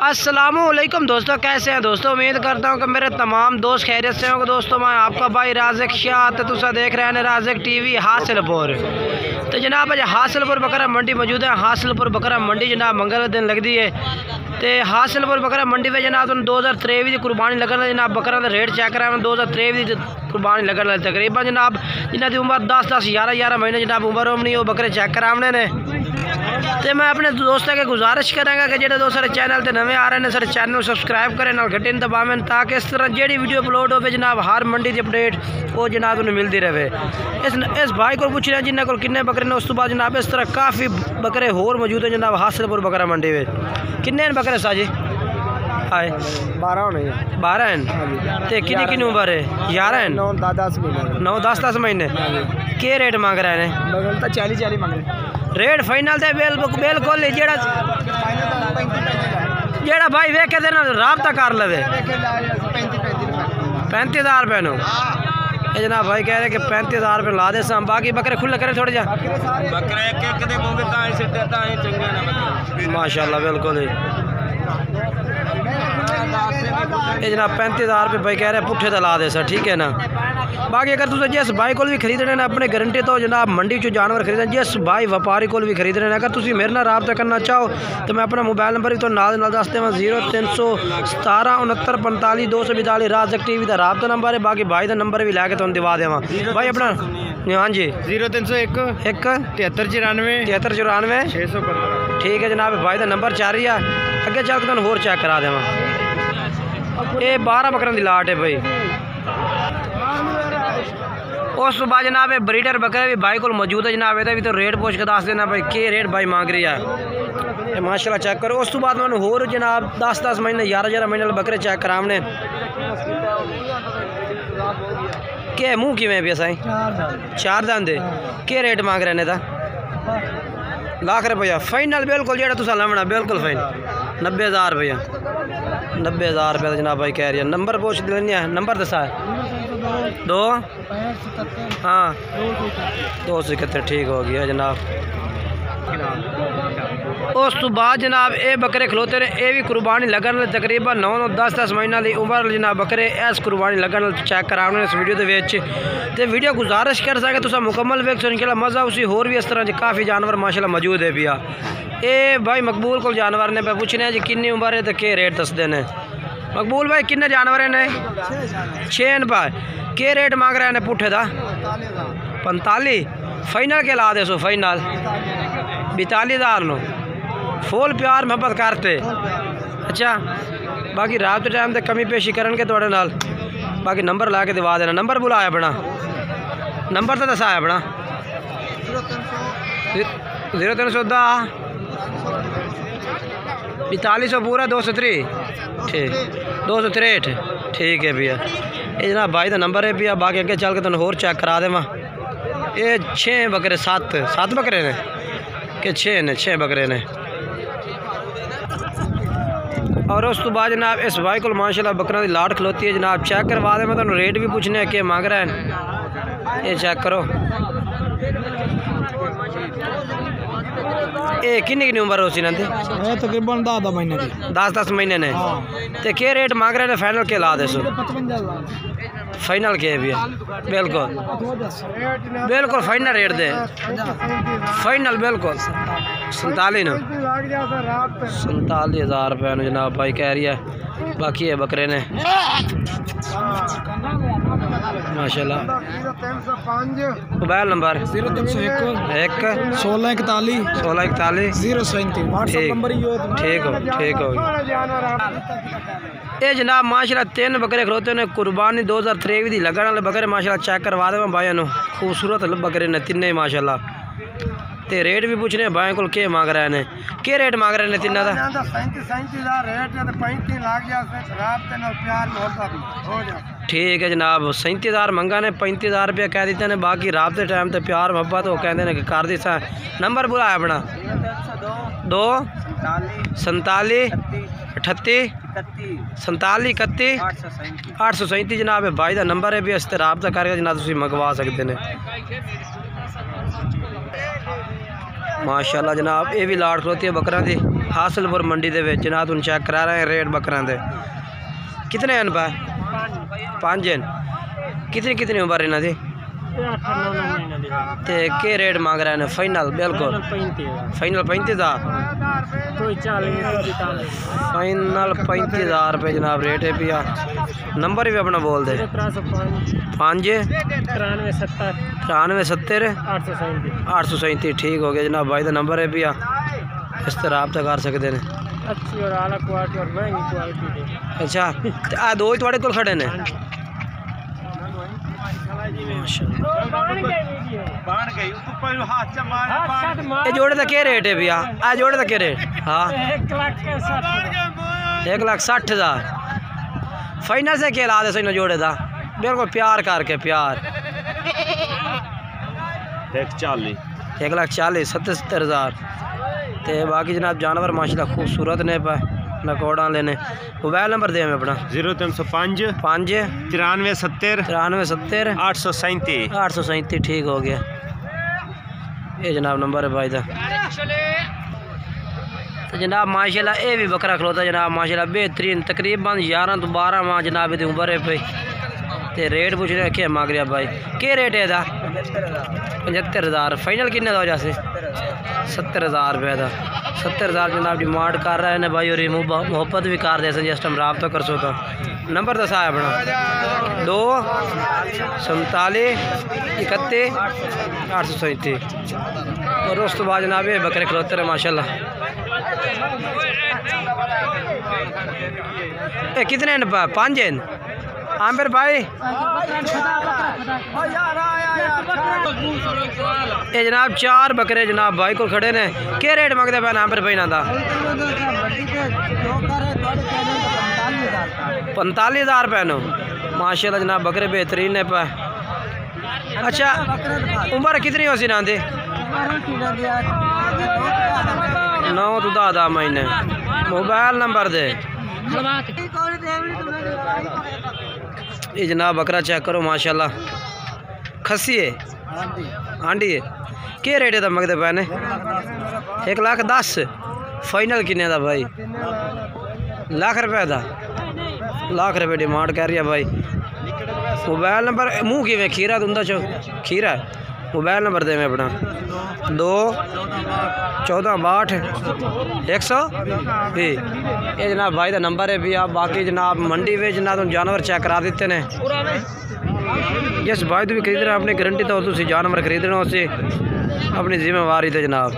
अस्सलामुअलैकुम दोस्तों, कैसे हैं दोस्तों। उम्मीद करता हूं कि मेरे तमाम दोस्त खैरियत से होंगे। दोस्तों मैं आपका भाई राज़िक शाह तो तुसा देख रहे हैं राज़िक टीवी हासिलपुर। तो जनाब अज हासिलपुर बकरा मंडी मौजूद है। हासिलपुर बकरा मंडी जनाब मंगल दिन लगती है। तो हासिलपुर बकरा मंडी में जनाब 2023 की कुर्बानी लगन जनाब बकरा का रेट चेक करा 2023 की कुर्बानी लगन तकरीबन जनाब जिन्हों की उम्र 10-10 11-11 महीने जनाब उम्र होनी वो बकरे चेक कराने ने। तो मैं अपने दोस्तों के गुजारिश कराँगा कि जो दोस्त सारे चैनल से नवे आ रहे हैं सारे चैनल सब्सक्राइब करें ना घंटे दबावें ताकि इस तरह जी वीडियो अपलोड हो जनाब हर मंडी की अपडेट वो जनाब उन्हें मिलती रहे। इस भाई को पूछ रहे हैं जिन्होंने को किन्ने बकरे ने। उस तो बाद जनाब इस तरह काफ़ी बकरे होर मौजूद है जनाब हासिलपुर बकरा मंडी में। किन्ने बकरे साजी हाय 12 होने 12 हैं। तो किन्नी किन्नी उम्र है 11 हैं 9-10 महीने। के रेट मांग रहे हैं? 40 मांग रहे रेट फाइनल तो बिल्कुल जेड़ा भाई वे कहते ना राबता कर लवे 35,000 रुपये नो। ये जनाब भाई कह रहे कि 35,000 रुपये ला दे साम। बाकी बकरे खुले करें थोड़े जा माशाल्लाह बिल्कुल। ये जनाब 35,000 रुपये भाई कह रहे पुट्ठे तो ला दे सर, ठीक है ना। बाकी अगर तुम जिस भाई को भी खरीदने ने अपने गारंटी तो जनाब मंडी चो जानवर खरीदना जिस भाई व्यापारी को भी खरीदने ने। अगर तुम मेरे नाल राबता करना चाहो तो मैं अपना मोबाइल नंबर भी तो नाल दस देव 0317 69 45 242 राज़िक टीवी का राबता नंबर है। बाकी भाई का नंबर भी लैके तुम दिवा देव भाई अपना। हाँ जी 0301 7394 615 ठीक है जनाब भाई का नंबर चाह रही है। अगे चल के तुम होर चेक करा देव। ये 12 बकरों की लाट है भाई। उस तो बाद जनाब ब्रीडर बकरे भी भाई को मौजूद है जनाब। ये भी तो रेट पूछ के दस देना भाई के रेट भाई मांग रही है माशाल्लाह चेक करो। उस तो बाद मैंने होर जनाब 10-10 महीने 11-11 महीने बकरे चेक कराने के मुँह किमें भी साई 4 दांदे के रेट मांग रहे ने लाख रुपया फाइनल बिल्कुल जो तुसा लवना बिल्कुल फाइनल 90,000 रुपया 90,000 रुपया जनाब भाई कह रही है। नंबर पूछ लेनी है नंबर दसा है 2 हाँ 271 ठीक हो गया जनाब। उस तो बाद जनाब ये बकरे खलोते ने ये भी कुर्बानी लगन तकरीबन 9-10 महीना की उम्र जनाब बकरे इस कुर्बानी लगन चेक कराने इस वीडियो के वीडियो गुजारिश कर सके तुसा मुकम्मल वेख सो मज़ा उसी होर भी इस तरह काफ़ी जानवर माशाल्लाह मौजूद है भैया। ये भाई मकबूल को जानवर ने पूछने जी किन्नी उम्र है तो के रेट दसते हैं। मकबूल भाई किन्ने जानवर ने 6 भाई के रेट मांग रहे हैं पुट्ठे का 45 फाइनल के ला दे सो फाइनल 42,000 नो फुल प्यार मोहब्बत करते। अच्छा बाकी रात के टाइम तक कमी पेशी करनगे थोड़े नाल। बाकी नंबर ला के दिवा देना। नंबर बुलाया अपना नंबर तो दसा है अपना 0310 4200 पूरा 203 ठीक 263 ठीक है भैया। ये जनाब भाई का नंबर है भैया। बाकी अगे चल के तुम होर चेक करा देव। ये 6 बकरे 7 बकरे ने कि 6 बकरे ने। और उस तो बाद जनाब इस भाई को माशाल्लाह बकरा की लाट खलोती है जनाब चेक करवा दे। मैं तुम रेट भी पूछने के मांग रहे हैं ये चेक करो। ये किन्नी उम्र हो सी तकरीबन 10 महीने ने। तो के रेट मांग रहे हैं फाइनल के ला दे सो फाइनल के भी बिल्कुल फाइनल रेट दे फाइनल बिल्कुल 47,000 रुपये जनाब भाई कह रही है। बाकी है बकरे ने माशाल्लाह। मोबाइल नंबर 0301 1641 ठीक हो ये जनाब माशाल्लाह 3 बकरे खलोते ने कुर्बानी 2023 की लगन वाले बकरे माशाल्लाह चेक करवा दे भाई खूबसूरत बकरे ने तीन माशाल्लाह। तो रेट भी पूछने भाई को के मांग रहे हैं के रेट मांग रहे हैं तिना का 37,000 रेट है 35 लाख ठीक है जनाब 37,000 मंगा ने 35,000 रुपया कह देते हैं। बाकी रात के टाइम तो प्यार मोहब्बत वो कहते हैं कि कर दी सा। नंबर बुलाया अपना 2 47 38 47 31 837 जनाब भाई का नंबर है भी इस तरह रबता करके जनाब तुम मंगवा सकते हैं। माशाल्लाह जनाब ये भी लाट खलोती है बकरा दी। हासिलपुर मंडी दे विच जनाब तुम चेक करा रहे हैं रेट बकरां दे कितने हैं पा 5 हैं कितनी उम्र इन्हां दी ते के रेट मांग रहे हैं फाइनल बिल्कुल फाइनल 35,000 फाइनल 35,000 रुपये जनाब रेट है पिया नंबर भी अपना बोल दे 5 93 70 837 ठीक हो गया जनाब भाई का नंबर है पिया इस तरह रब्ता कर सकते हैं अच्छी और आला क्वालिटी और महंगी क्वालिटी दे अच्छा आ दो ही थोड़े को खड़े ने ये जोड़े का क्या रेट है भैया आ जोड़े का क्या रेट हाँ 1,60,000 फाइनल से क्या ला दे सो जोड़े का बिल्कुल प्यार करके प्यार 1,40,000 77,000 ते बाकी जनाब जानवर माशाल्लाह खूबसूरत ने पे नकोड़ा लेने मोबाइल नंबर दे मैं अपना 0305 5 93 70 837 ठीक हो गया ये जनाब नंबर है भाई दा तो जनाब माशाल्लाह ये भी बकरा खलोता जनाब माशाल्लाह बेहतरीन तकरीबन 11 तो 12 माह जनाब ये उम्र है पे ते रेट पूछ रहे क्या मांग रहा भाई क्या रेट है 75,000 फाइनल किन्ने का हो जासे 70,000 रुपये का 70,000 जनाब डिमांड कर रहे हैं भाई और मोहब्बत भी कर दे जिस टाइम रब्ता कर सो तो नंबर दसा है अपना 2 47 31 837 और उस तो बाद जनाब ये बकरे खलोते रहे माशाल्लाह ये कितने 5 हैं आमिर भाई ये जनाब 4 बकरे जनाब भाई को खड़े ने क्या रेट मंगते पे आमिर भाई ना 45,000 रुपये नो माशाल्लाह जनाब बकरे बेहतरीन है पे अच्छा उम्र कितनी हो सी ना दी 9 तो 10 महीने मोबाइल नंबर दे ये जनाब बकरा चेक करो माशाल्लाह खसी है आंडी है क्या रेट है मंगते पे ने 1,10,000 फाइनल किन्ने का भाई लाख रुपये का लाख रुपये डिमांड कर रही है भाई मोबाइल नंबर मुँह कि खीरा तुंदा चो खीरा मोबाइल नंबर दे मैं अपना 2 14 62 100 ये जनाब भाई का नंबर है भी आप बाकी जनाब मंडी में जनाब तुम जानवर चेक करा देते हैं जिस भाई तो भी खरीद रहे हैं अपनी गारंटी तो जानवर खरीदना उसे अपनी जिम्मेवारी थे जनाब।